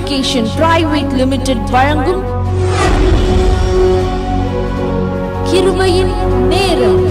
Education private limited வழங்கும் கிருபையின் நேரம்.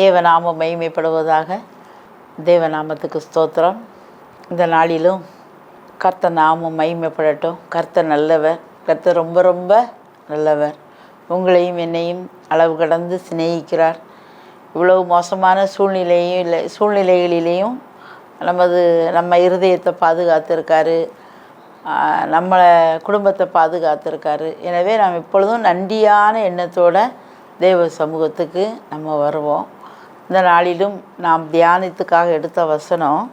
தேவநாமம் மகிமைப்படுவதாக. தேவநாமத்துக்கு ஸ்தோத்திரம். இந்த நாளிலும் கர்த்தர் நாமம் மகிமைப்படட்டும். கர்த்தர் நல்லவர். கர்த்தர் ரொம்ப ரொம்ப நல்லவர். உங்களையும் என்னையும் அளவு கடந்து சிநேகிக்கிறார். இவ்வளவு மோசமான சூழ்நிலைகளிலேயும் நம்ம இருதயத்தை பாதுகாத்திருக்காரு. நம்மளை குடும்பத்தை பாதுகாத்திருக்காரு. எனவே நாம் இப்பொழுதும் நன்றியான எண்ணத்தோடு தேவ சமூகத்துக்கு நம்ம வருவோம். இந்த நாளிலும் நாம் தியானத்துக்காக எடுத்த வசனம்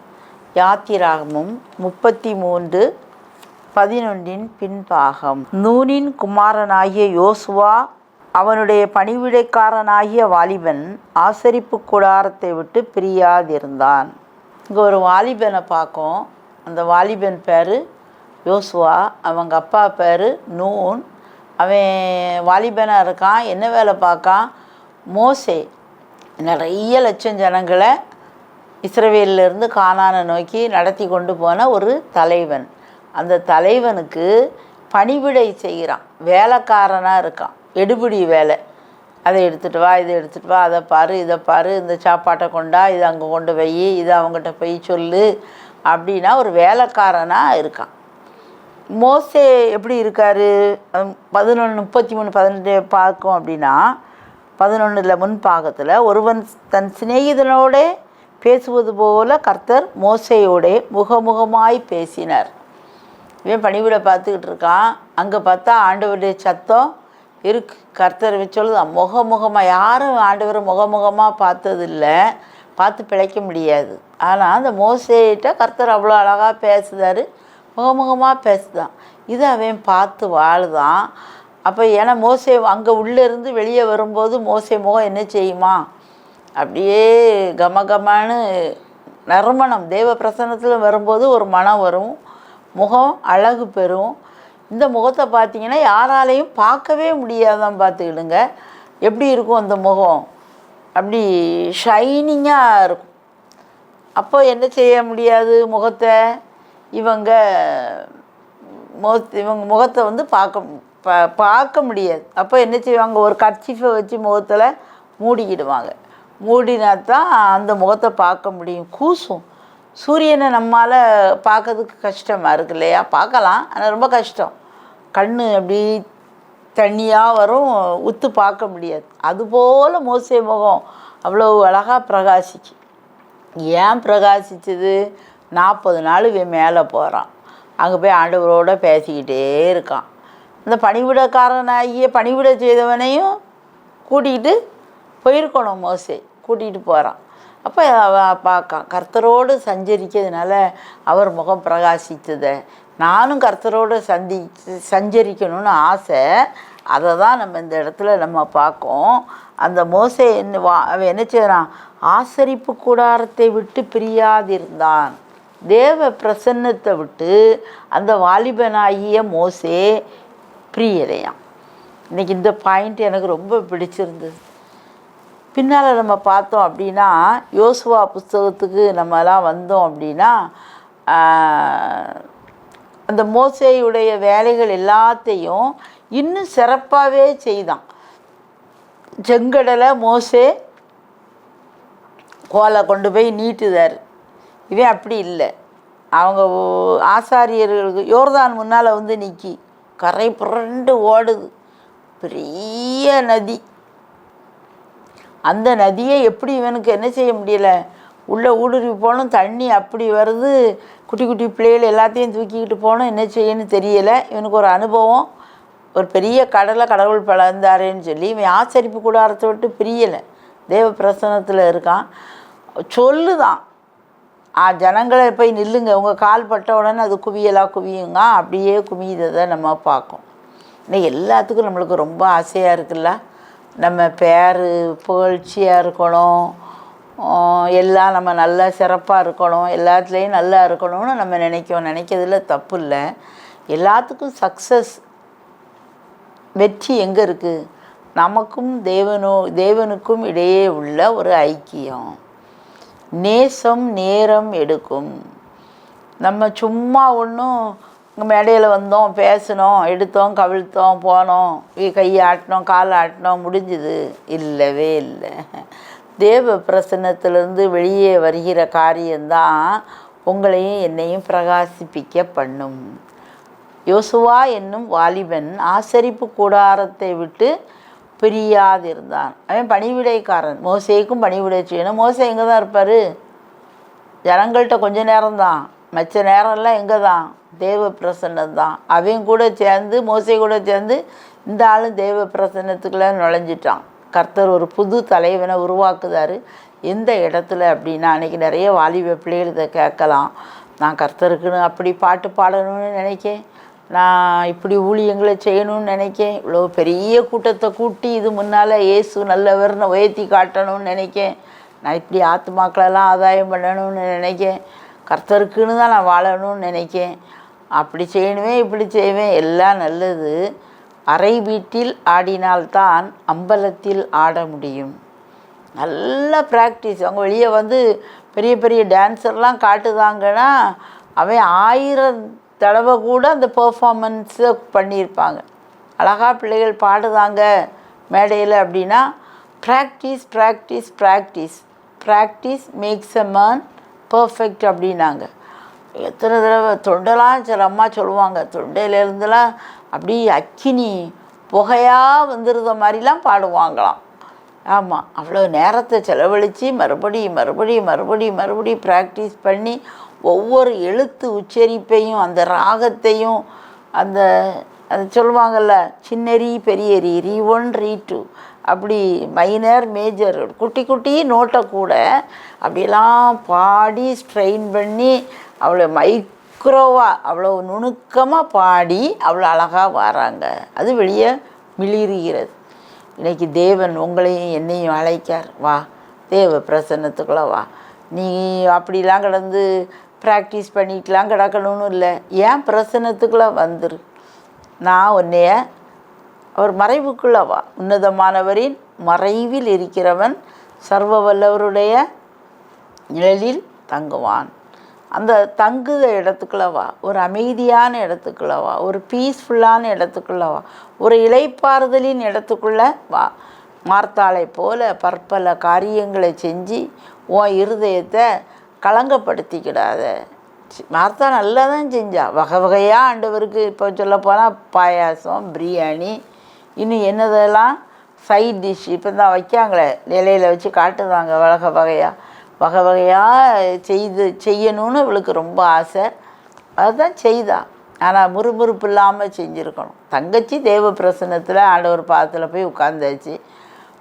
யாத்திராகமம் 33:11 பின்பாகம். நூனின் குமாரனாகிய யோசுவா அவனுடைய பணிவிடைக்காரனாகிய வாலிபன் ஆசரிப்பு கூடாரத்தை விட்டு பிரியாதிருந்தான். இங்கே ஒரு வாலிபனை பார்க்கும். அந்த வாலிபன் பேர் யோசுவா. அவங்க அப்பா பேர் நூன். அவன் வாலிபனாக இருக்கான். என்ன வேலை பார்க்கான்? மோசே நிறைய லட்சம் ஜனங்களை இஸ்ரவேலிருந்து கானானை நோக்கி நடத்தி கொண்டு போன ஒரு தலைவன். அந்த தலைவனுக்கு பணிவிடை செய்கிறான், வேலைக்காரனாக இருக்கான், எடுபிடி வேலை. அதை எடுத்துகிட்டு வா, இதை எடுத்துகிட்டு வா, அதை பாரு, இதை பாரு, இந்த சாப்பாட்டை கொண்டா, இதை அங்கே கொண்டு போய், இதை அவங்ககிட்ட போய் சொல்லு அப்படின்னா ஒரு வேலைக்காரனாக இருக்கான். மோசே எப்படி இருக்கார்? 11:33-18 பார்க்கும் அப்படின்னா 11 முன்பாகத்தில், ஒருவன் தன் சிநேகிதனோட பேசுவது போல கர்த்தர் மோசையோடே முகமுகமாய் பேசினார். இவன் பணிவிட பார்த்துக்கிட்டு இருக்கான். அங்கே பார்த்தா ஆண்டவருடைய சத்தம் இருக்கு. கர்த்தர் சொல்லுதான் முகமுகமாக. யாரும் ஆண்டவரை முகமுகமாக பார்த்ததில்லை, பார்த்து பிழைக்க முடியாது. ஆனால் அந்த மோசேகிட்ட கர்த்தர் அவ்வளோ அழகாக பேசுதார், முகமுகமாக பேசுதான். இதை அவன் பார்த்து வாழுதான். அப்போ ஏன்னா மோசே அங்கே உள்ளேருந்து வெளியே வரும்போது மோசே முகம் என்ன செய்யுமா? அப்படியே கமகமானு நறுமணம். தேவ பிரசன்னத்தில் வரும்போது ஒரு மனம் வரும், முகம் அழகு பெறும். இந்த முகத்தை பார்த்திங்கன்னா யாராலையும் பார்க்கவே முடியாதான். பார்த்துக்கிடுங்க எப்படி இருக்கும் அந்த முகம், அப்படி ஷைனிங்காக இருக்கும். அப்போ என்ன செய்ய முடியாது? முகத்தை இவங்க முகத்தை வந்து பார்க்க முடியாது. அப்போ என்ன செய்வாங்க? ஒரு கர்ச்சீஃபை வச்சு முகத்தில் மூடிக்கிடுவாங்க. மூடினா தான் அந்த முகத்தை பார்க்க முடியும். கூசும். சூரியனை நம்மால் பார்க்கறதுக்கு கஷ்டமாக இருக்கு இல்லையா? பார்க்கலாம், ஆனால் ரொம்ப கஷ்டம். கண் அப்படி தண்ணியாக வரும், உத்து பார்க்க முடியாது. அதுபோல் மோசே முகம் அவ்வளோ அழகாக பிரகாசிச்சு. ஏன் பிரகாசிச்சது? 40 நாள் இவன் மேலே போகிறான். அங்கே போய் ஆண்டவரோடு பேசிக்கிட்டே இருக்கான். இந்த பணிவிடக்காரனாகிய பணிவிட செய்தவனையும் கூட்டிகிட்டு போயிருக்கணும். மோசே கூட்டிகிட்டு போகிறான். அப்போ பார்க்கான் கர்த்தரோடு சஞ்சரிக்கிறதுனால அவர் முகம் பிரகாசித்ததை. நானும் கர்த்தரோடு சஞ்சரிக்கணும்னு ஆசை. அதை தான் நம்ம இந்த இடத்துல நம்ம பார்க்கோம். அந்த மோசே அவன் என்ன செய்கிறான்? ஆசரிப்பு கூடாரத்தை விட்டு பிரியாதிருந்தான். தேவ பிரசன்னத்தை விட்டு அந்த வாலிபனாகிய மோசே பிரியலையாம். இன்றைக்கி இந்த பாயிண்ட் எனக்கு ரொம்ப பிடிச்சிருந்தது. பின்னால் நம்ம பார்த்தோம் அப்படின்னா யோசுவா புஸ்தகத்துக்கு நம்மலாம் வந்தோம் அப்படின்னா அந்த மோசேயுடைய வேலைகள் எல்லாத்தையும் இன்னும் சிறப்பாகவே செய்தான். செங்கடலை மோசே கோலை கொண்டு போய் நீட்டுதார். இவன் அப்படி இல்லை. அவங்க ஆசாரியர்களுக்கு யோர்தான் முன்னால் வந்து நிற்கி கரை புரண்டு ஓடுது பெரிய நதி. அந்த நதியை எப்படி இவனுக்கு என்ன செய்ய முடியலை? உள்ளே ஊடுருவி போகணும், தண்ணி அப்படி வருது. குட்டி குட்டி பிள்ளைகள் எல்லாத்தையும் தூக்கிக்கிட்டு போகணும், என்ன செய்யணும்னு தெரியலை. இவனுக்கு ஒரு அனுபவம், ஒரு பெரிய கடலை கடவுள் பிளந்தாரேன்னு சொல்லி இவன் ஆசரிப்பு கூடாரத்தை விட்டு பிரியலை. தேவ பிரசன்னத்தில் இருக்கான். சொல்லுதான் ஜனங்களை போய் நில்லுங்க, உங்கள் கால் பட்ட உடனே அது குவியலாக குவியுங்க. அப்படியே குவியதை நம்ம பார்க்கோம். இன்னைக்கு எல்லாத்துக்கும் நம்மளுக்கு ரொம்ப ஆசையாக இருக்குல்ல, நம்ம பேர் புகழ்ச்சியாக இருக்கணும், எல்லாம் நம்ம நல்லா சிறப்பாக இருக்கணும், எல்லாத்துலேயும் நல்லா இருக்கணும்னு நம்ம நினைக்கிறதுல தப்பு இல்லை. எல்லாத்துக்கும் சக்ஸஸ் வெற்றி எங்கே இருக்குது? நமக்கும் தேவனுக்கும் இடையே உள்ள ஒரு ஐக்கியம். நேசம் நேரம் எடுக்கும். நம்ம சும்மா ஒன்றும் இங்கே மேடையில் வந்தோம், பேசினோம், எடுத்தோம், கவிழ்த்தோம், போனோம், கையை ஆட்டினோம், காலை ஆட்டினோம், முடிஞ்சுது? இல்லவே இல்லை. தேவ பிரசன்னத்திலிருந்து வெளியே வருகிற காரியம்தான் உங்களையும் என்னையும் பிரகாசிப்பிக்க பண்ணும். யோசுவா என்னும் வாலிபன் ஆசரிப்பு கூடாரத்தை விட்டு பிரியாதிருந்தான். அவன் பணிவிடைக்காரன். மோசேக்கும் பணிவிடை செய்யணும். மோசே எங்கே தான் இருப்பார்? ஜனங்கள்கிட்ட கொஞ்ச நேரம்தான், மற்ற நேரம்லாம் எங்கே தான்? தேவ பிரசன்னம் தான். அவன் கூட சேர்ந்து மோசே கூட சேர்ந்து இந்த ஆளும் தேவ பிரசன்னத்துக்குள்ளே நுழைஞ்சிட்டான். கர்த்தர் ஒரு புது தலைவனை உருவாக்குதார். எந்த இடத்துல அப்படின்னா, அன்றைக்கி நிறைய வாலிப பிள்ளைகள் இதை கேட்கலாம். நான் கர்த்தருக்குன்னு அப்படி பாட்டு பாடணும்னு நினைக்கேன், நான் இப்படி ஊழியங்களை செய்யணும்னு நினைக்கேன், இவ்வளோ பெரிய கூட்டத்தை கூட்டி இது முன்னால் இயேசு நல்லவர்னு உயர்த்தி காட்டணும்னு நினைக்கேன், நான் இப்படி ஆத்துமாக்களெல்லாம் ஆதாயம் பண்ணணும்னு நினைக்கேன், கர்த்தருக்குன்னு தான் நான் வாழணும்னு நினைக்கேன், அப்படி செய்யணுமே இப்படி செய்வேன், எல்லாம் நல்லது. அறை வீட்டில் ஆடினால்தான் அம்பலத்தில் ஆட முடியும். நல்ல ப்ராக்டிஸ். அவங்க வெளியே வந்து பெரிய பெரிய டான்ஸர்லாம் காட்டுதாங்கன்னா அவன் 1000 தடவை கூட அந்த பெர்ஃபார்மன்ஸை பண்ணியிருப்பாங்க. அழகாக பிள்ளைகள் பாடுதாங்க மேடையில் அப்படின்னா practice practice practice practice makes a man perfect அப்படின்னாங்க. எத்தனை தடவை தொண்டெல்லாம் சில அம்மா சொல்லுவாங்க, தொண்டையிலேருந்துலாம் அப்படி அக்கினி புகையாக வந்துடுற மாதிரிலாம் பாடுவாங்களாம். ஆமாம், அவ்வளோ நேரத்தை செலவழித்து மறுபடியும் ப்ராக்டிஸ் பண்ணி ஒவ்வொரு எழுத்து உச்சரிப்பையும் அந்த ராகத்தையும் அந்த அது சொல்லுவாங்கள்ல, சின்னரி பெரியரி, ரீ1 ரீ2 அப்படி மைனர் மேஜர் குட்டி குட்டி நோட்டை கூட அப்படியெல்லாம் பாடி ஸ்ட்ரெயின் பண்ணி அவ்வளோ மைக்ரோவாக அவ்வளோ நுணுக்கமாக பாடி அவ்வளோ அழகாக வராங்க. அது வெளியே மிளிர்கிறது. இன்றைக்கி தேவன் உங்களையும் என்னையும் அழைக்கார், வா தேவ பிரசன்னத்துக்குள்ளே வா. நீ அப்படிலாம் கிடந்து ப்ராக்டிஸ் பண்ணிக்கலாம் கிடக்கணும்னு இல்லை, ஏன் பிரசன்னத்துக்குள்ளே வந்துரு. நான் உன்னைய அவர் மறைவுக்குள்ளே வா. உன்னதமானவரின் மறைவில் இருக்கிறவன் சர்வ வல்லவருடைய நிழலில் தங்குவான். அந்த தங்குத இடத்துக்குள்ளே வா, ஒரு அமைதியான இடத்துக்குள்ளே வா, ஒரு பீஸ்ஃபுல்லான இடத்துக்குள்ளே வா, ஒரு இளைப்பாறுதலின் இடத்துக்குள்ளே வா. மார்த்தாளை போல பற்பல காரியங்களை செஞ்சு உன் இருதயத்தை களங்கப்படுத்திக்கிடாத. மார்த்தா நல்லா தான் செஞ்சா, வகை வகையாக ஆண்டவருக்கு. இப்போ சொல்ல போனால் பாயாசம், பிரியாணி, இன்னும் என்னதெல்லாம் சைட் டிஷ் இப்போ தான் வைக்காங்களே, இலையில் வச்சு காட்டுதாங்க வகை வகையாக செய்யணும்னு இவளுக்கு ரொம்ப ஆசை. அதுதான் செய்தா. ஆனால் முறுமுறுப்பு இல்லாமல் செஞ்சுருக்கணும். தங்கச்சி தேவ பிரசன்னத்தில் ஆண்டவர் பாதத்தில் போய் உட்கார்ந்தாச்சு.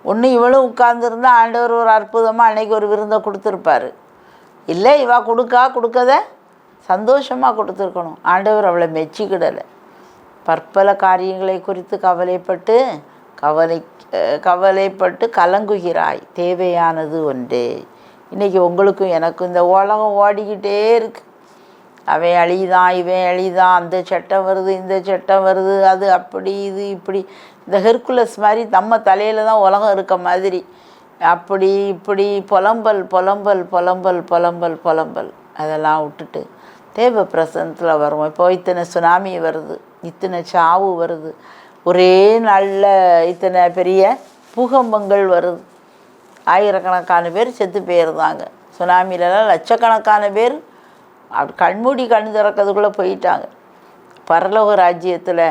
ஒன்று இவளும் உட்கார்ந்துருந்தா ஆண்டவர் ஒரு அற்புதமாக அன்றைக்கி ஒரு விருந்தை கொடுத்துருப்பாரு. இல்லை, இவா கொடுக்கத சந்தோஷமாக கொடுத்துருக்கணும். ஆண்டவர் அவளை மெச்சிக்கிடலை. பற்பல காரியங்களை குறித்து கவலைப்பட்டு கலங்குகிறாய், தேவையானது ஒன்றே. இன்றைக்கி உங்களுக்கும் எனக்கும் இந்த உலகம் ஓடிக்கிட்டே இருக்குது. அவன் அழிதான், இவன் அழிதான், அந்த சட்டம் வருது, இந்த சட்டம் வருது, அது அப்படி இது இப்படி. இந்த ஹெர்குலஸ் மாதிரி நம்ம தலையில் தான் உலகம் இருக்க மாதிரி அப்படி இப்படி புலம்பல் அதெல்லாம் விட்டுட்டு தேவ பிரசன்னத்தில் வருவோம். இப்போ இத்தனை சுனாமி வருது, இத்தனை சாவு வருது, ஒரே நாளில் இத்தனை பெரிய பூகம்பங்கள் வருது. ஆயிரக்கணக்கான பேர் செத்து போயிருந்தாங்க. சுனாமிலலாம் லட்சக்கணக்கான பேர் அப்படி கண்மூடி கண் திறக்கிறதுக்குள்ளே போயிட்டாங்க. பரலோக ராஜ்யத்தில்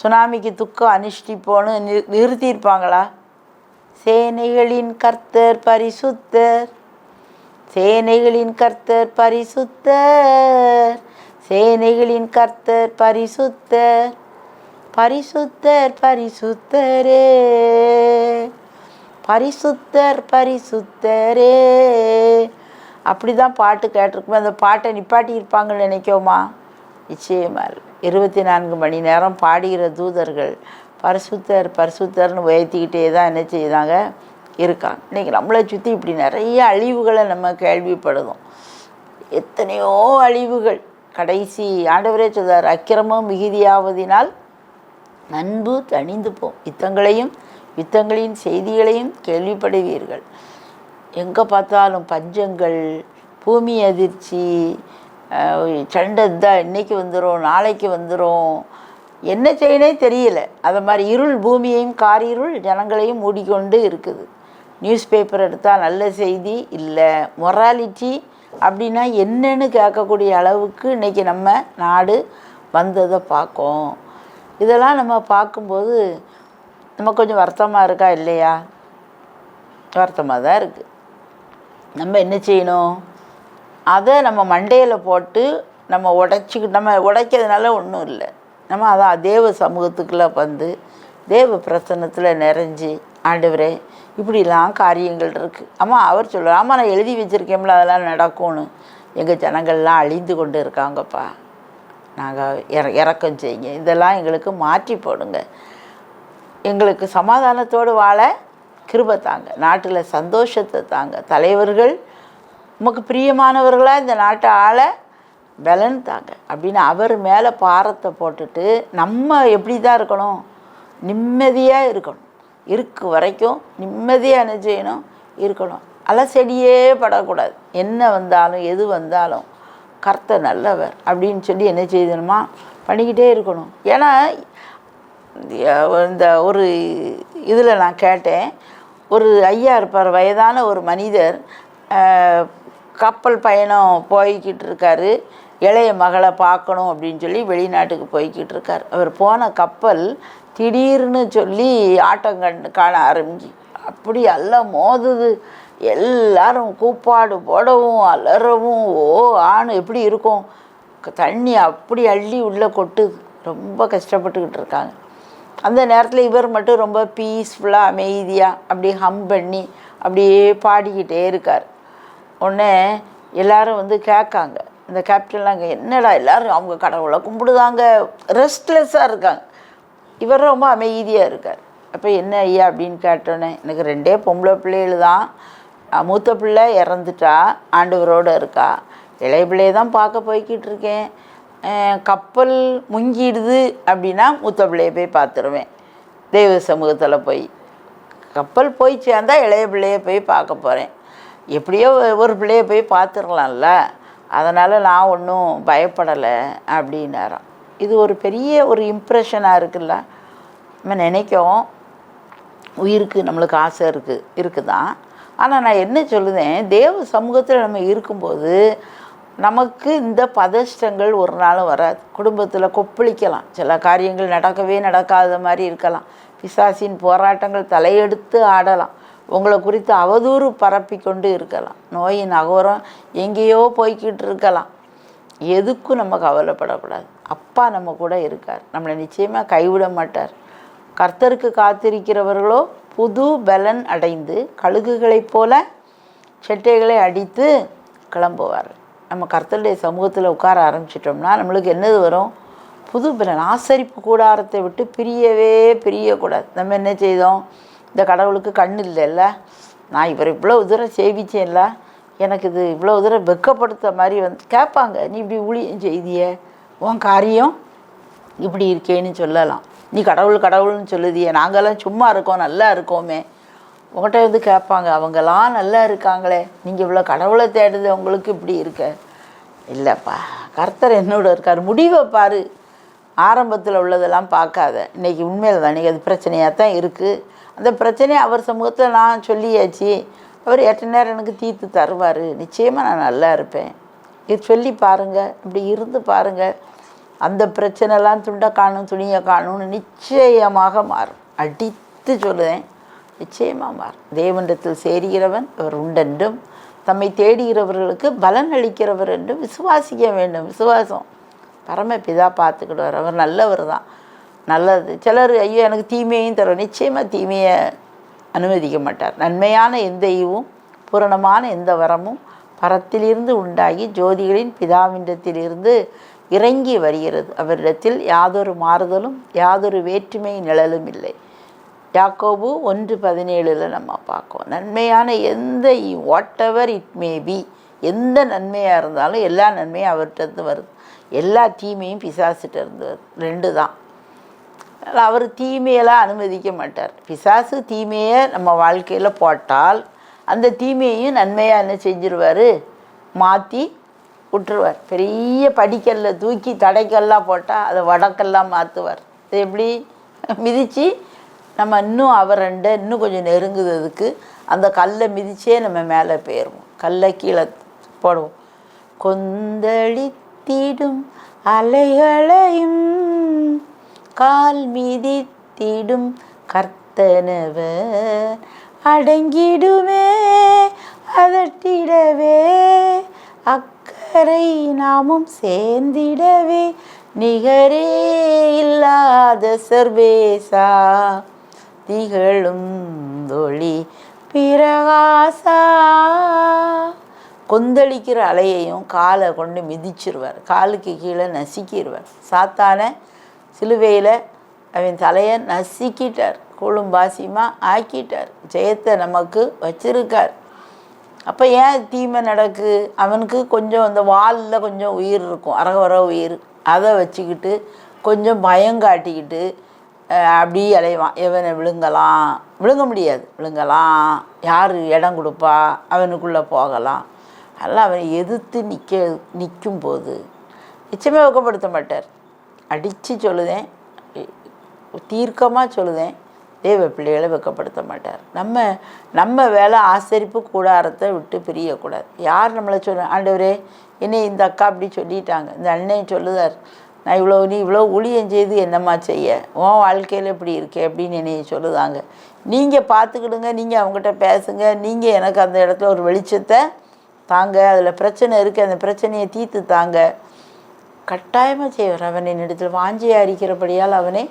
சுனாமிக்கு துக்கம் அனுஷ்டிப்போன்னு நிறுத்தியிருப்பாங்களா? சேனைகளின் கர்த்தர் பரிசுத்தர், சேனைகளின் கர்த்தர் பரிசுத்தர், சேனைகளின் கர்த்தர் பரிசுத்தர், பரிசுத்தர் பரிசுத்தரே, பரிசுத்தரே. அப்படி தான் பாட்டு கேட்டிருக்குமே. அந்த பாட்டை நிப்பாட்டி இருப்பாங்கன்னு நினைக்கோமா? நிச்சயமாக இல்லை. 24 மணி நேரம் பாடுகிற தூதர்கள் பரிசுத்தர்னு உயர்த்திக்கிட்டே தான் என்ன செய்தாங்க இருக்காங்க. இன்றைக்கி நம்மளை சுற்றி இப்படி நிறைய அழிவுகளை நம்ம கேள்விப்படுதோம். எத்தனையோ அழிவுகள். கடைசி ஆண்டவரே சொல்றார், அக்கிரமம் மிகுதியாவதினால் அன்பு தணிந்து போம், யுத்தங்களின் செய்திகளையும் கேள்விப்படுவீர்கள். எங்கே பார்த்தாலும் பஞ்சங்கள், பூமி அதிர்ச்சி, சண்டை தான் இன்றைக்கி வந்துடும், நாளைக்கு வந்துடும், என்ன செய்யனே தெரியல. அது மாதிரி இருள் பூமியையும் காரிருள் ஜனங்களையும் மூடிக்கொண்டு இருக்குது. நியூஸ் பேப்பர் எடுத்தால் நல்ல செய்தி இல்லை, மொராலிட்டி அப்படின்னா என்னன்னு கேட்கக்கூடிய அளவுக்கு இன்றைக்கி நம்ம நாடு வந்ததை பார்க்கோம். இதெல்லாம் நம்ம பார்க்கும்போது நம்ம கொஞ்சம் வருத்தமாக இருக்கா இல்லையா? வருத்தமாக தான் இருக்குது. நம்ம என்ன செய்யணும்? அதை நம்ம மண்டையில் போட்டு நம்ம உடைக்கிறதுனால ஒன்றும் இல்லை. நம்ம அதான் தேவ சமூகத்துக்குள்ளே வந்து தேவ பிரசன்னத்தில் நிறைஞ்சி, ஆண்டவரே இப்படிலாம் காரியங்கள் இருக்குது. அவர் சொல்கிறார், ஆமாம் நான் எழுதி வச்சுருக்கேன்ல அதெல்லாம் நடக்கும்னு. எங்கள் ஜனங்கள்லாம் அழிந்து கொண்டு இருக்காங்கப்பா, நாங்கள் இறக்கம் செய்யுங்க, இதெல்லாம் எங்களுக்கு மாற்றி போடுங்க, எங்களுக்கு சமாதானத்தோடு வாழ கிருபை தாங்க, நாட்டில் சந்தோஷத்தை தாங்க, தலைவர்கள் நமக்கு பிரியமானவர்களாக இந்த நாட்டை ஆள பலன் தாங்க அப்படின்னு அவர் மேலே பாரத்தை போட்டுட்டு நம்ம எப்படி தான் இருக்கணும்? நிம்மதியாக இருக்கணும். வரைக்கும் நிம்மதியாக என்ன செய்யணும்? இருக்கணும். அலசடியே படக்கூடாது. என்ன வந்தாலும் எது வந்தாலும் கர்த்தர் நல்லவர் அப்படின்னு சொல்லி என்ன செய்யணுமா பண்ணிக்கிட்டே இருக்கணும். ஏன்னா இந்த ஒரு இதில் நான் கேட்டேன், ஒரு ஐயா இருப்பார், வயதான ஒரு மனிதர், கப்பல் பயணம் போய்கிட்டு இருக்காரு. இளைய மகளை பார்க்கணும் அப்படின்னு சொல்லி வெளிநாட்டுக்கு போய்கிட்டு இருக்கார். அவர் போன கப்பல் திடீர்னு சொல்லி ஆட்டம் காண ஆரம்பிச்சு அப்படி எல்லாம் மோதுது. எல்லாரும் கூப்பாடு போடவும் அலறவும் ஆணு எப்படி இருக்கும், தண்ணி அப்படி அள்ளி உள்ளே கொட்டுது. ரொம்ப கஷ்டப்பட்டுக்கிட்டு இருக்காங்க. அந்த நேரத்தில் இவர் மட்டும் ரொம்ப பீஸ்ஃபுல்லாக அமைதியாக அப்படியே ஹம் பண்ணி அப்படியே பாடிக்கிட்டே இருக்கார். உடனே எல்லாரும் வந்து கேட்காங்க, இந்த கேப்டன்லாம் அங்கே என்னடா எல்லோரும் அவங்க கடவுளை கும்பிடுதாங்க, ரெஸ்ட்லெஸ்ஸாக இருக்காங்க. இவர் ரொம்ப அமைதியாக இருக்கார். அப்போ என்ன ஐயா அப்படின்னு கேட்டோன்னே, எனக்கு 2 பொம்பளை பிள்ளைகள் தான், மூத்த பிள்ளை இறந்துட்டா, ஆண்டவரோடு இருக்கா, இளைய பிள்ளையை தான் பார்க்க போய்கிட்டு இருக்கேன். கப்பல் முங்கிடுது அப்படின்னா மூத்த பிள்ளையை போய் பார்த்துருவேன், தெய்வ சமூகத்தில் போய். கப்பல் போய் சேர்ந்தா இளைய பிள்ளையை போய் பார்க்க போகிறேன். எப்படியோ ஒரு பிள்ளையை போய் பார்த்துடலாம்ல, அதனால் நான் ஒன்றும் பயப்படலை அப்படின்னாராம். இது ஒரு பெரிய ஒரு இம்ப்ரெஷனாக இருக்குல்ல. நம்ம நினைக்கும் உயிருக்கு நம்மளுக்கு ஆசை இருக்குதான். ஆனால் நான் என்ன சொல்லுதேன், தேவ சமூகத்தில் நம்ம இருக்கும்போது நமக்கு இந்த பதஷ்டங்கள் ஒரு நாளும் வராது. குடும்பத்தில் கொப்பளிக்கலாம், சில காரியங்கள் நடக்கவே நடக்காத மாதிரி இருக்கலாம், பிசாசின் போராட்டங்கள் தலையெடுத்து ஆடலாம், உங்களை குறித்து அவதூறு பரப்பி கொண்டு இருக்கலாம், நோயின் அகோரம் எங்கேயோ போய்கிட்டு இருக்கலாம். எதுக்கும் நம்ம கவலைப்படக்கூடாது. அப்பா நம்ம கூட இருக்கார், நம்மளை நிச்சயமாக கைவிட மாட்டார். கர்த்தருக்கு காத்திருக்கிறவர்களோ புது பலன் அடைந்து கழுகுகளைப் போல செட்டைகளை அடித்து கிளம்புவார். நம்ம கர்த்தருடைய சமூகத்தில் உட்கார ஆரம்பிச்சிட்டோம்னா நம்மளுக்கு என்னது வரும், புது பலன். ஆசரிப்பு கூடாரத்தை விட்டு பிரியக்கூடாது. நம்ம என்ன செய்தோம், இந்த கடவுளுக்கு கண் இல்லைல்ல, நான் இவரை இவ்வளோ தூரம் சேவிச்சேன்ல, எனக்கு இது இவ்வளோ தூரம் வெக்கப்படுத்த மாதிரி வந்து கேட்பாங்க, நீ இப்படி ஊழியம் செய்திய, உன் காரியம் இப்படி இருக்கேன்னு சொல்லலாம். நீ கடவுள்னு சொல்லுதிய, நாங்கள்லாம் சும்மா இருக்கோம், நல்லா இருக்கோமே. உங்கள்கிட்ட வந்து கேட்பாங்க, அவங்களாம் நல்லா இருக்காங்களே, நீங்கள் இவ்வளோ கடவுளை தேடுது, உங்களுக்கு இப்படி இருக்க. இல்லைப்பா, கர்த்தர் என்னோட இருக்கார், முடிவை பாரு, ஆரம்பத்தில் உள்ளதெல்லாம் பார்க்காத. இன்றைக்கி உண்மையில் தான், இன்றைக்கி அது பிரச்சனையாக தான் இருக்குது. அந்த பிரச்சனையை அவர் சமூகத்தில் நான் சொல்லியாச்சு, அவர் எட்ட நேரம் எனக்கு தீர்த்து தருவார், நிச்சயமாக நான் நல்லா இருப்பேன். இது சொல்லி பாருங்கள், இப்படி இருந்து பாருங்கள், அந்த பிரச்சனைலாம் துண்டை காணும் துணியை காணும்னு நிச்சயமாக மாறும். அடித்து சொல்லுவேன், நிச்சயமாக மாறும். தேவனிடத்தில் சேருகிறவன் அவர் உண்டென்றும் தம்மை தேடுகிறவர்களுக்கு பலன் அளிக்கிறவர் என்றும் விசுவாசிக்க வேண்டும். விசுவாசம் பரமபிதா பார்த்துக்கிடுவார், அவர் நல்லவர் தான், நல்லது. சிலர் ஐயோ எனக்கு தீமையும் தருவார், நிச்சயமாக தீமையை அனுமதிக்க மாட்டார். நன்மையான எந்த ஈவும் பூரணமான எந்த வரமும் பரத்திலிருந்து உண்டாகி ஜோதிகளின் பிதாவிண்டத்திலிருந்து இறங்கி வருகிறது. அவரிடத்தில் யாதொரு மாறுதலும் யாதொரு வேற்றுமை நிழலும் இல்லை. யாக்கோபு 1:17 நம்ம பார்க்கோம். நன்மையான எந்த what ever it may be, எந்த நன்மையாக இருந்தாலும் எல்லா நன்மையும் அவர்கிட்ட வருது, எல்லா தீமையும் பிசாசிட்ட இருந்து வருது. 2 தான். அவர் தீமையெல்லாம் அனுமதிக்க மாட்டார். பிசாசு தீமையை நம்ம வாழ்க்கையில் போட்டால் அந்த தீமையையும் நன்மையாக என்ன செஞ்சிருவார், மாற்றி விட்டுருவார். பெரிய படிக்கல்ல தூக்கி தடைக்கல்லாம் போட்டால் அதை வடக்கெல்லாம் மாற்றுவார். இது எப்படி மிதித்து நம்ம இன்னும் அவரண்ட இன்னும் கொஞ்சம் நெருங்குறதுக்கு அந்த கல்லை மிதிச்சே நம்ம மேலே போயிடுவோம், கல்லை கீழே போடுவோம். கொந்தளித்திடும் அலைகளையும் கால் மிதித்திடும் கர்த்தனவர் அடங்கிடுமே அதட்டிடவே அக்கறை நாமும் சேர்ந்திடவே நிகரே இல்லாத சர்வேசா திகழும் ஒளி பிரகாசா. கொந்தளிக்கிற அலையையும் காலை கொண்டு மிதிச்சிருவார், காலுக்கு கீழே நசுக்கிடுவார். சாத்தான சிலுவையில் அவன் தலையை நசுக்கிட்டார், கூழும்பாசியமாக ஆக்கிட்டார், ஜெயத்தை நமக்கு வச்சிருக்கார். அப்போ ஏன் தீமை நடக்கு, அவனுக்கு கொஞ்சம் அந்த வாலில் கொஞ்சம் உயிர் இருக்கும், அரவர உயிர், அதை வச்சுக்கிட்டு கொஞ்சம் பயம் காட்டிக்கிட்டு அப்படி அலைவான். எவனை விழுங்க முடியாது. விழுங்கலாம், யார் இடம் கொடுப்பா, அவனுக்குள்ளே போகலாம். அதெல்லாம் அவனை எதிர்த்து நிற்கும்போது நிச்சயமே ஊக்கப்படுத்த மாட்டார். அடித்து சொல்லுதேன், தீர்க்கமாக சொல்லுதேன், தேவ பிள்ளைகளை வெக்கப்படுத்த மாட்டார். நம்ம வேலை ஆசரிப்பு கூடாரத்தை விட்டு பிரியக்கூடாது. யார் நம்மளை சொல்ல, ஆண்டவரே என்னை இந்த அக்கா அப்படி சொல்லிட்டாங்க, இந்த அண்ணன் சொல்லுதார், நான் நீ இவ்வளோ ஊழியம் செய்து என்னம்மா செய்ய, உன் வாழ்க்கையில் இப்படி இருக்கே அப்படின்னு என்னை சொல்லுதாங்க. நீங்கள் பார்த்துக்கிடுங்க, நீங்கள் அவங்ககிட்ட பேசுங்க, நீங்கள் எனக்கு அந்த இடத்துல ஒரு வெளிச்சத்தை தாங்க, அதில் பிரச்சனை இருக்குது, அந்த பிரச்சனையை தீர்த்து தாங்க. கட்டாயமாக செய்வார். அவனை என்னிடத்தில் வாஞ்சியாக இருக்கிறபடியால் அவனை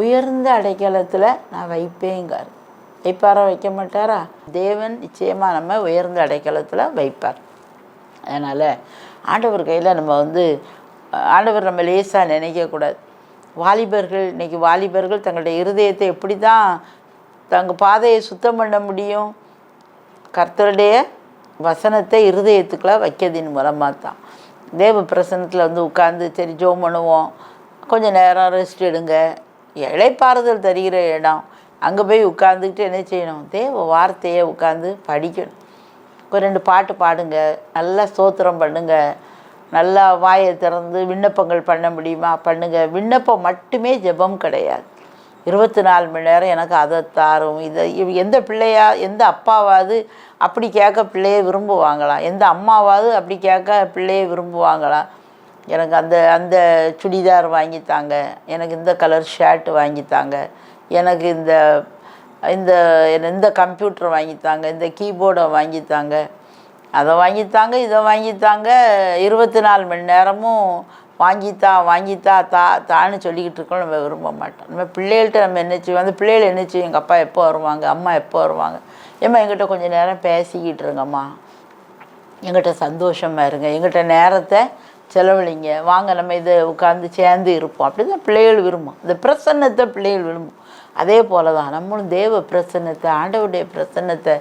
உயர்ந்த அடைக்கலத்தில் நான் வைப்பேங்கார். வைப்பாரா, வைக்க மாட்டாரா? தேவன் நிச்சயமாக நம்ம உயர்ந்த அடைக்கலத்தில் வைப்பார். அதனால் ஆண்டவர் கையில் நம்ம ஆண்டவர் நம்ம லேசாக நினைக்கக்கூடாது. வாலிபர்கள், இன்றைக்கி வாலிபர்கள் தங்களுடைய இருதயத்தை எப்படி தான் தங்கள் பாதையை சுத்தம் பண்ண முடியும்? கர்த்தருடைய வசனத்தை இருதயத்துக்குள்ளே வைக்கிறதின் மூலமாக தான். தேவ பிரசனத்தில் உட்காந்து சரி ஜோம் பண்ணுவோம், கொஞ்சம் நேரம் ரெஸ்ட் எடுங்க, இளைப்பாறுதல் தருகிற இடம், அங்கே போய் உட்காந்துக்கிட்டு என்ன செய்யணும்? தேவ வார்த்தையை உட்காந்து படிக்கணும். ஒரு 2 பாட்டு பாடுங்க, நல்லா ஸ்தோத்திரம் பண்ணுங்க, நல்லா வாயை திறந்து விண்ணப்பங்கள் பண்ண முடியுமா பண்ணுங்கள். விண்ணப்பம் மட்டுமே ஜெபம் கிடையாது. 24 மணி நேரம் எனக்கு அதை தாரும் இதை. எந்த பிள்ளையா, எந்த அப்பாவாவது அப்படி கேட்க பிள்ளையை விரும்புவாங்களா? எந்த அம்மாவாவது அப்படி கேட்க பிள்ளையை விரும்புவாங்களா? எனக்கு அந்த சுடிதார் வாங்கித்தாங்க, எனக்கு இந்த கலர் ஷர்ட் வாங்கித்தாங்க, எனக்கு இந்த கம்ப்யூட்டர் வாங்கித்தாங்க, இந்த கீபோர்டை வாங்கித்தாங்க, அதை வாங்கித்தாங்க, இதை வாங்கித்தாங்க. 24 மணி நேரமும் வாங்கித்தா தான்னு சொல்லிக்கிட்டு இருக்கோம். நம்ம விரும்ப மாட்டோம். நம்ம பிள்ளைகள்கிட்ட நம்ம என்ன செய்வோம்? அந்த பிள்ளைகள் என்ன செய்யும்? எங்கள் அப்பா எப்போ வருவாங்க, அம்மா எப்போ வருவாங்க, ஏம்மா எங்கிட்ட கொஞ்சம் நேரம் பேசிக்கிட்டு இருங்கம்மா, எங்கிட்ட சந்தோஷமாக இருங்க, எங்கிட்ட நேரத்தை செலவழிங்க, வாங்க நம்ம இதை உட்காந்து சேர்ந்து இருப்போம். அப்படி தான் பிள்ளைகள் விரும்பும். இந்த பிரசன்னத்தை பிள்ளைகள் விரும்பும். அதே போல் தான் நம்மளும் தேவ பிரசன்னத்தை, ஆண்டவருடைய பிரசன்னத்தை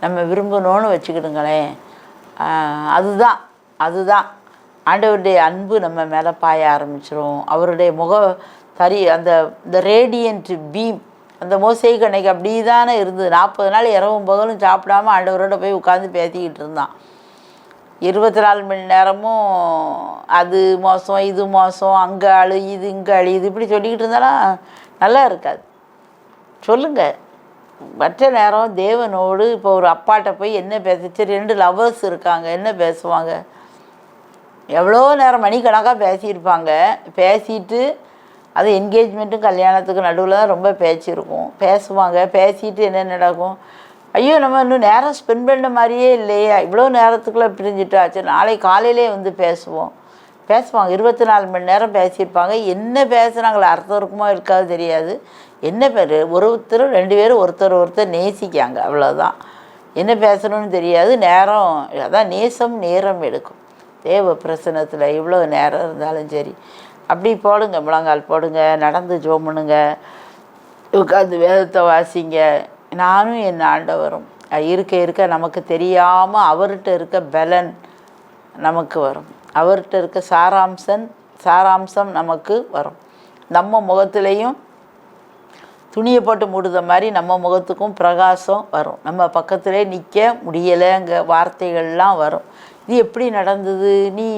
நம்ம விரும்பணும்னு வச்சுக்கிடுங்களேன். அதுதான் ஆண்டவருடைய அன்பு நம்ம மேலே பாய ஆரம்பிச்சிடும். அவருடைய அந்த ரேடியன்ட் பீம், அந்த மோசேக்கு அன்னைக்கு அப்படி தானே இருந்தது. 40 நாள் இரவும் பகலும் சாப்பிடாமல் ஆண்டவரோட போய் உட்காந்து பேசிக்கிட்டு இருந்தான். 24 மணி நேரமும் அது மோசம், இது மோசம், அங்கே அழியுது, இங்கே அழியுது, இப்படி சொல்லிக்கிட்டு இருந்தாலும் நல்லா இருக்காது. சொல்லுங்கள், மற்ற நேரம் தேவனோடு. இப்போ ஒரு அப்பாட்ட போய் என்ன பேசிச்சு, 2 லவ்வர்ஸ் இருக்காங்க, என்ன பேசுவாங்க? எவ்வளோ நேரம் மணிக்கணக்காக பேசியிருப்பாங்க. பேசிட்டு அது என்கேஜ்மெண்ட்டும் கல்யாணத்துக்கு நடுவில் தான் ரொம்ப பேச்சிருக்கும். பேசுவாங்க. பேசிட்டு என்ன நடக்கும்? ஐயோ, நம்ம இன்னும் நேரம் ஸ்பெண்ட் பண்ண மாதிரியே இல்லையே, இவ்வளோ நேரத்துக்குள்ளே பிரிஞ்சுட்டாச்சு, நாளை காலையிலே பேசுவாங்க. 24 மணி நேரம் பேசியிருப்பாங்க. என்ன பேசுகிறாங்களே, அர்த்தம் இருக்குமோ இருக்காது தெரியாது. என்ன பேர், ஒருத்தர் 2 பேரும் ஒருத்தர் நேசிக்காங்க, அவ்வளோதான். என்ன பேசணும்னு தெரியாது. நேரம் அதான் நேசம் நேரம் எடுக்கும். தேவ பிரசனத்தில் இவ்வளோ நேரம் இருந்தாலும் சரி, அப்படி போடுங்க, முழங்கால் போடுங்க, நடந்து ஜெபம் பண்ணுங்க, உட்காந்து வேதத்தை வாசிங்க. நானும் என் ஆண்டவரும் இருக்க நமக்கு தெரியாமல் அவர்கிட்ட இருக்க பலன் நமக்கு வரும். அவர்கிட்ட இருக்க சாராம்சம் நமக்கு வரும். நம்ம முகத்துலேயும் துணியை போட்டு மூடுத மாதிரி நம்ம முகத்துக்கும் பிரகாசம் வரும். நம்ம பக்கத்திலே நிற்க முடியலைங்க வார்த்தைகள்லாம் வரும். இது எப்படி நடந்தது, நீ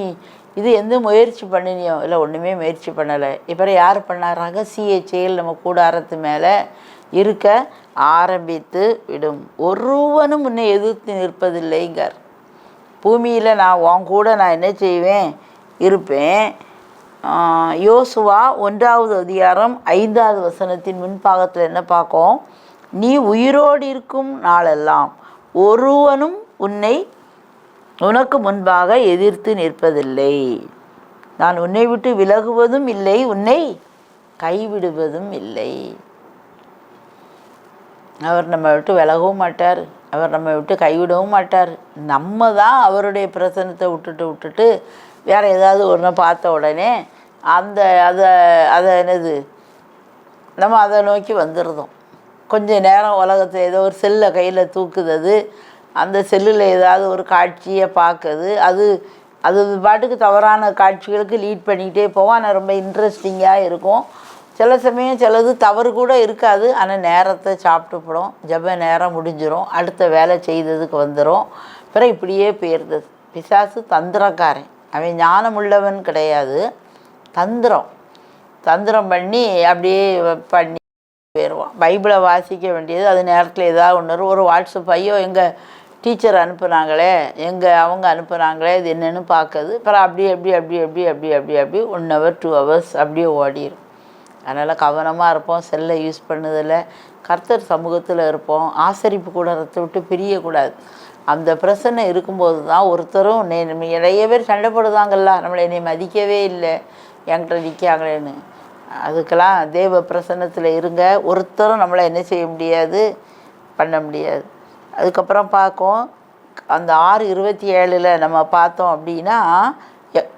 இது எந்த முயற்சி பண்ணினியோ? இல்லை, ஒன்றுமே முயற்சி பண்ணலை. இப்போ யார் பண்ணார்? ரகசிய செயல் நம்ம கூடாரத்து மேலே இருக்க ஆரம்பித்து விடும். ஒருவனும் முன்னே எதிர்த்து நிற்பதில்லைங்கார். பூமியில் உன் கூட நான் என்ன செய்வேன்? இருப்பேன். யோசுவா 1வது அதிகாரம் 5வது வசனத்தின் முன்பாகத்தில் என்ன பார்க்கும்? நீ உயிரோடு இருக்கும் நாளெல்லாம் ஒருவனும் உனக்கு முன்பாக எதிர்த்து நிற்பதில்லை. நான் உன்னை விட்டு விலகுவதும் இல்லை, உன்னை கைவிடுவதும் இல்லை. அவர் நம்ம விட்டு விலகவும் மாட்டார், அவர் நம்ம விட்டு கைவிடவும் மாட்டார். நம்ம தான் அவருடைய பிரசனத்தை விட்டுட்டு வேறு ஏதாவது ஒன்றை பார்த்த உடனே அதை என்னது நம்ம அதை நோக்கி வந்துடுறோம். கொஞ்சம் நேரம் உலகத்தில் ஏதோ ஒரு செல்லை கையில் தூக்குது, அந்த செல்லில் ஏதாவது ஒரு காட்சியை பார்க்குது, அது பாட்டுக்கு தவறான காட்சிகளுக்கு லீட் பண்ணிக்கிட்டே போவோம். ஆனால் ரொம்ப இன்ட்ரெஸ்டிங்காக இருக்கும். சில சமயம் சிலது தவறு கூட இருக்காது, ஆனால் நேரத்தை சாப்பிட்டுப்படும், ஜப நேரம் முடிஞ்சிடும், அடுத்த வேலை செய்ததுக்கு வந்துடும். பிறகு இப்படியே போயிடுது. பிசாசு தந்திரக்காரன், அவன் ஞானமுள்ளவன் கிடையாது, தந்திரம் பண்ணி அப்படியே பண்ணி போயிடுவான். பைபிளை வாசிக்க வேண்டியது அது நேரத்தில் ஏதாவது ஒன்று ஒரு வாட்ஸ்அப், ஐயோ எங்கள் டீச்சர் அனுப்புனாங்களே, அவங்க அனுப்புனாங்களே, இது என்னென்னு பார்க்குது. அப்புறம் அப்படி 1 hour 2 hours அப்படியே ஓடிடும். அதனால் கவனமாக இருப்போம், செல்லை யூஸ் பண்ணதில், கர்த்தர் சமூகத்தில் இருப்போம், ஆசரிப்பு கூடத்தை விட்டு பிரியக்கூடாது. அந்த பிரச்சனை இருக்கும்போது தான் ஒருத்தரும் நிறைய பேர் சண்டை போடுதாங்கல்ல, நம்மளை என்னை மதிக்கவே இல்லை, என்கிட்ட நிற்காங்களேன்னு. அதுக்கெல்லாம் தேவ பிரசன்னத்தில் இருங்க. ஒருத்தரும் நம்மளை என்ன செய்ய முடியாது, பண்ண முடியாது. அதுக்கப்புறம் பார்க்கும் அந்த 6:27 நம்ம பார்த்தோம் அப்படின்னா,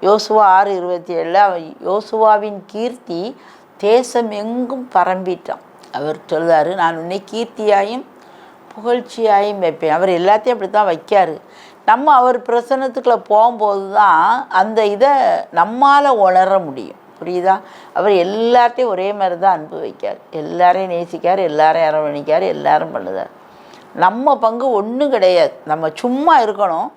யோசுவா 6:27 யோசுவாவின் கீர்த்தி தேசம் எங்கும் பரம்பிட்டான். அவர் சொல்வார், நான் உன்னை கீர்த்தியாயும் புகழ்ச்சியாயும் வைப்பேன். அவர் எல்லாத்தையும் அப்படி தான் வைக்கார். நம்ம அவர் பிரசன்னத்துக்குள்ளே போகும்போது தான் அந்த இதை நம்மால் உணர முடியும். புரியுதா? அவர் எல்லாத்தையும் ஒரே மாதிரி தான் அன்பு வைக்கார், எல்லாரையும் நேசிக்கார், எல்லாரையும் அரவணைக்கார், எல்லாரும் பண்ணுதார். நம்ம பங்கு ஒன்றும் கிடையாது. நம்ம சும்மா இருக்கணும்.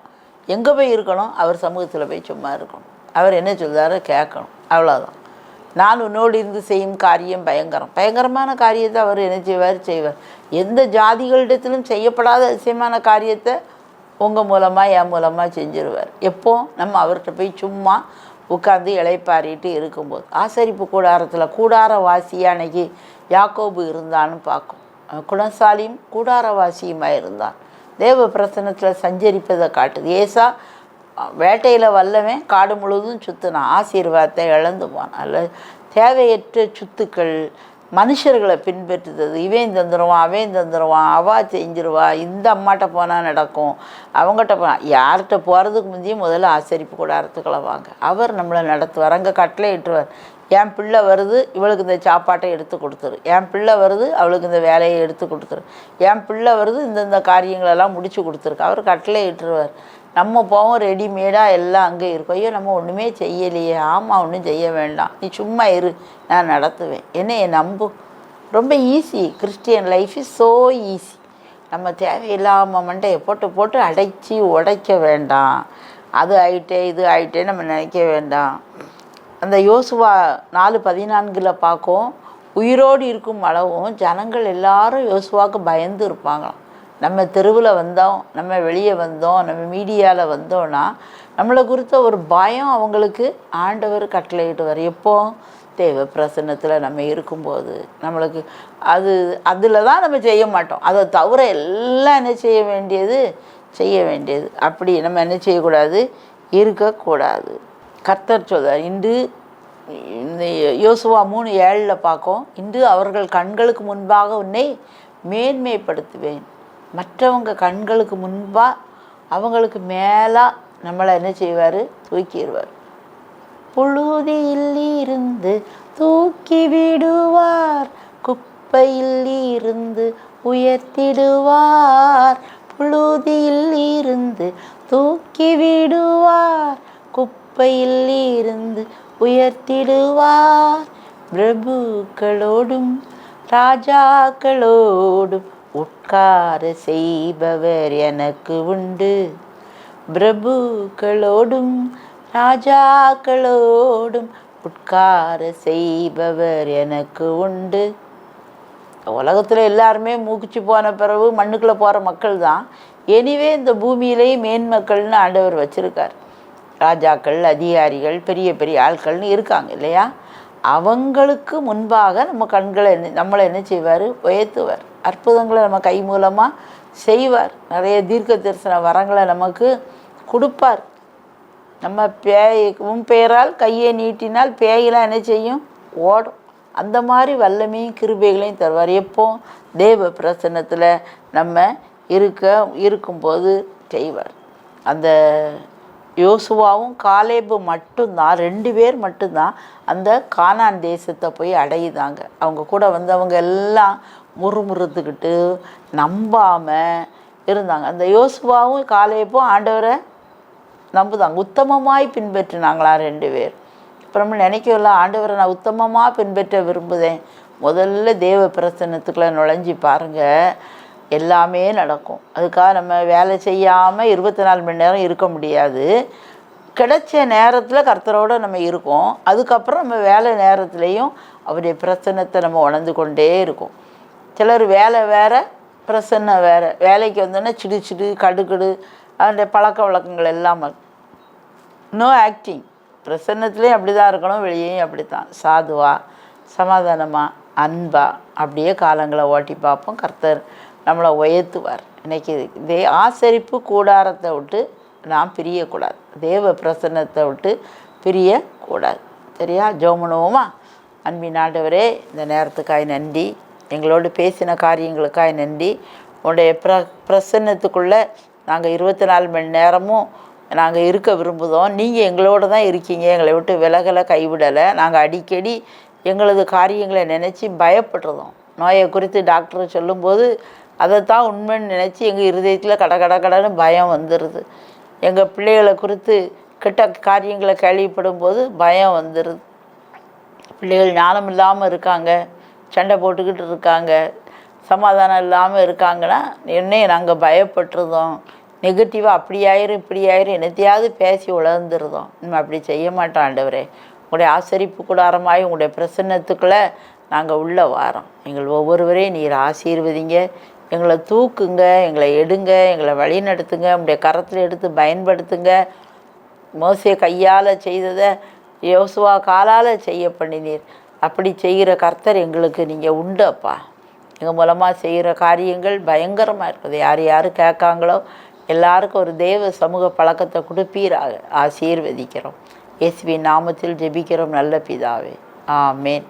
எங்கே போய் இருக்கணும்? அவர் சமூகத்தில் போய் சும்மா இருக்கணும். அவர் என்ன சொல்கிறாரோ கேட்கணும், அவ்வளோதான். நான் உன்னோடு இருந்து செய்யும் காரியம் பயங்கரமான காரியத்தை அவர் என்ன செய்வார். எந்த ஜாதிகளிடத்திலும் செய்யப்படாத அதிசயமான காரியத்தை உங்கள் மூலமாக என் மூலமாக செஞ்சிருவார். எப்போ? நம்ம அவர்கிட்ட போய் சும்மா உட்காந்து இளைப்பாரிட்டு இருக்கும்போது. ஆசரிப்பு கூடாரத்தில் கூடாரவாசியாக அன்னைக்கு யாக்கோபு இருந்தான்னு பார்க்கும். குணசாலியும் கூடாரவாசியுமாக இருந்தான். தேவ பிரசன்னத்தில் சஞ்சரிப்பதை காட்டுது. ஏசா வேட்டையில் வல்லவன் காடு முழுவதும் சுற்றினான், ஆசீர்வாதத்தை இழந்து போனான். அல்ல தேவையற்ற சுத்துக்கள், மனுஷர்களை பின்பற்றுறது, இவன் தந்துடுவான், அவன் தந்துடுவான், அவா செஞ்சிருவா, இந்த அம்மாட்ட போனால் நடக்கும், அவங்ககிட்ட போனால், யார்கிட்ட போகிறதுக்கு முந்தையும் முதல்ல ஆசரிப்பு கூடாரத்துக்களை வாங்க. அவர் நம்மளை நடத்துவார். அங்கே கட்டளை இட்டுவார். என் பிள்ளை வருது, இவளுக்கு இந்த சாப்பாட்டை எடுத்து கொடுத்துரு, என் பிள்ளை வருது, அவளுக்கு இந்த வேலையை எடுத்து கொடுத்துரு, என் பிள்ளை வருது, இந்த காரியங்களெல்லாம் முடித்து கொடுத்துருக்கு. அவர் கட்டளை இட்டுருவார். நம்ம போவோம், ரெடிமேடாக எல்லாம் அங்கே இருக்கும். ஐயோ நம்ம ஒன்றுமே செய்யலையே, ஆமாம் ஒன்றும் செய்ய வேண்டாம், நீ சும்மா இரு, நான் நடத்துவேன், என்னைய நம்பு. ரொம்ப easy. Christian life is so easy. நம்ம தேவையில்லாமல் மண்டையை போட்டு அடைச்சி உடைக்க வேண்டாம். அது ஆயிட்டே இது ஆயிட்டே நம்ம நினைக்க வேண்டாம். அந்த யோசுவா 4:14 பார்க்கும், உயிரோடு இருக்கும் அளவும் ஜனங்கள் எல்லாரும் யோசுவாவுக்கு பயந்து இருப்பாங்களாம். நம்ம தெருவில் வந்தோம், நம்ம வெளியே வந்தோம், நம்ம மீடியாவில் வந்தோன்னா நம்மளை குறித்த ஒரு பயம் அவங்களுக்கு ஆண்டவர் கட்டளையிடுவார். எப்போ? தேவ பிரசன்னத்தில் நம்ம இருக்கும்போது. நம்மளுக்கு அதில் தான் நம்ம செய்ய மாட்டோம். அதை தவிர எல்லாம் என்ன செய்ய வேண்டியது. அப்படி நம்ம என்ன செய்யக்கூடாது, இருக்கக்கூடாது. கர்த்தர் சொல்றார். இன்று இந்த யோசுவா 3:7 பார்க்கும், இன்று அவர்கள் கண்களுக்கு முன்பாக உன்னை மேன்மைப்படுத்துவேன். மற்றவங்க கண்களுக்கு முன்பாக அவங்களுக்கு மேலாக நம்மளை என்ன செய்வார், தூக்கிடுவார். புழுதியில் இருந்து தூக்கி விடுவார், குப்பையில் இருந்து உயர்த்திடுவார். புழுதியில் இருந்து தூக்கி விடுவார், குப்பையில் இருந்து உயர்த்திடுவார். பிரபுக்களோடும் ராஜாக்களோடும் உட்கார செய்பவர் எனக்கு உண்டு. பிரபுக்களோடும் ராஜாக்களோடும் உட்கார செய்பவர் எனக்கு உண்டு. உலகத்தில் எல்லாருமே மூக்கிச்சு போன பிறகு மண்ணுக்குள்ளே போகிற மக்கள் தான். எனிவே இந்த பூமியிலேயே மேன்மக்கள்னு ஆண்டவர் வச்சுருக்கார். ராஜாக்கள், அதிகாரிகள், பெரிய பெரிய ஆட்கள்னு இருக்காங்க இல்லையா? அவங்களுக்கு முன்பாக நம்ம கண்களை நம்மளை என்ன செய்வார், உயர்த்துவார். அற்புதங்களை நம்ம கை மூலமாக செய்வார். நிறைய தீர்க்க தரிசன வரங்களை நமக்கு கொடுப்பார். நம்ம உன் பெயரால் கையை நீட்டினால் பேயெல்லாம் என்ன செய்யும், ஓடும். அந்த மாதிரி வல்லமையும் கிருபைகளையும் தருவார். எப்போ? தேவ பிரசன்னத்தில் நம்ம இருக்கும்போது செய்வார். அந்த யோசுவாவும் காலேபும் மட்டும்தான், 2 பேர் மட்டும்தான் அந்த கானான் தேசத்தை போய் அடையுதாங்க. அவங்க கூட வந்தவங்க எல்லாம் முறுமுறுத்துக்கிட்டு நம்பாமல் இருந்தாங்க. அந்த யோசுவாவும் காலேபும் ஆண்டவரை நம்புதாங்க, உத்தமமாய் பின்பற்றினாங்களா 2 பேர். இப்போ நம்ம நினைக்கல ஆண்டவரை நான் உத்தமமாக பின்பற்ற விரும்புதேன். முதல்ல தேவ பிரசன்னத்துக்குள்ளே நுழைஞ்சி பாருங்கள், எல்லாமே நடக்கும். அதுக்காக நம்ம வேலை செய்யாமல் 24 மணி நேரம் இருக்க முடியாது. கிடைச்ச நேரத்தில் கர்த்தரோடு நம்ம இருக்கோம். அதுக்கப்புறம் நம்ம வேலை நேரத்துலேயும் அவருடைய பிரசன்னத்தை நம்ம உணர்ந்து கொண்டே இருக்கும். சிலர் வேலை வேறு, பிரசன்னம் வேறு. வேலைக்கு வந்தோன்னா சிடு சிடு கடுகடு அதனுடைய பழக்க வழக்கங்கள் இல்லாமல் நோ ஆக்டிங். பிரசன்னத்துலேயும் அப்படி தான் இருக்கணும், வெளியேயும் அப்படி தான் சாதுவா சமாதானமாக அன்பா அப்படியே காலங்களை ஓட்டி பார்ப்போம். கர்த்தர் நம்மளை உயர்த்துவார். இன்றைக்கி ஆசரிப்பு கூடாரத்தை விட்டு நாம் பிரியக்கூடாது, தேவ பிரசன்னத்தை விட்டு பிரியக்கூடாது. சரியா? ஜெபம் பண்ணுவோமா? அன்பின் ஆண்டவரே, இந்த நேரத்துக்காய் நன்றி, எங்களோடு பேசின காரியங்களுக்காய் நன்றி. உங்களுடைய பிரசன்னத்துக்குள்ளே நாங்கள் 24 மணி நேரமும் நாங்கள் இருக்க விரும்புதோம். நீங்கள் எங்களோட தான் இருக்கீங்க, எங்களை விட்டு விலகலை, கைவிடலை. நாங்கள் அடிக்கடி எங்களது காரியங்களை நினச்சி பயப்படுறோம். நோயை குறித்து டாக்டர் சொல்லும்போது அதைத்தான் உண்மைன்னு நினச்சி எங்கள் இருதயத்தில் கடன்னு பயம் வந்துடுது. எங்கள் பிள்ளைகளை குறித்து கெட்ட காரியங்களை கேள்விப்படும் போது பயம் வந்துடுது. பிள்ளைகள் ஞானம் இல்லாமல் இருக்காங்க, சண்டை போட்டுக்கிட்டு இருக்காங்க, சமாதானம் இல்லாமல் இருக்காங்கன்னா என்னையும் நாங்கள் பயப்பட்டுருதோம். நெகட்டிவாக அப்படி ஆயிரும் இப்படி ஆயிரும் என்னத்தையாவது பேசி உணர்ந்துருதோம். நம்ம அப்படி செய்ய மாட்டோம். ஆண்டவரே, உங்களுடைய ஆசரிப்பு கூடாரமாய் உங்களுடைய பிரசன்னத்துக்குள்ளே நாங்கள் உள்ளே வாரோம். எங்கள் ஒவ்வொருவரையும் நீர் ஆசீர்வதிங்க, எங்களை தூக்குங்க, எங்களை எடுங்க, எங்களை வழி நடத்துங்க, உங்களுடைய கரத்தில் எடுத்து பயன்படுத்துங்க. மோசே கையால் செய்ததை யோசுவா காலால் செய்ய பண்ணினீர். அப்படி செய்கிற கர்த்தர் எங்களுக்கு நீங்கள் உண்டு அப்பா. எங்கள் மூலமாக செய்கிற காரியங்கள் பயங்கரமாக இருக்குது. யார் யார் கேட்காங்களோ எல்லாருக்கும் ஒரு தேவ சமூக பழக்கத்தை கொடுப்பீராக. ஆசீர்வதிக்கிறோம். இயேசுவின் நாமத்தில் ஜெபிக்கிறோம் நல்ல பிதாவே. ஆமேன்.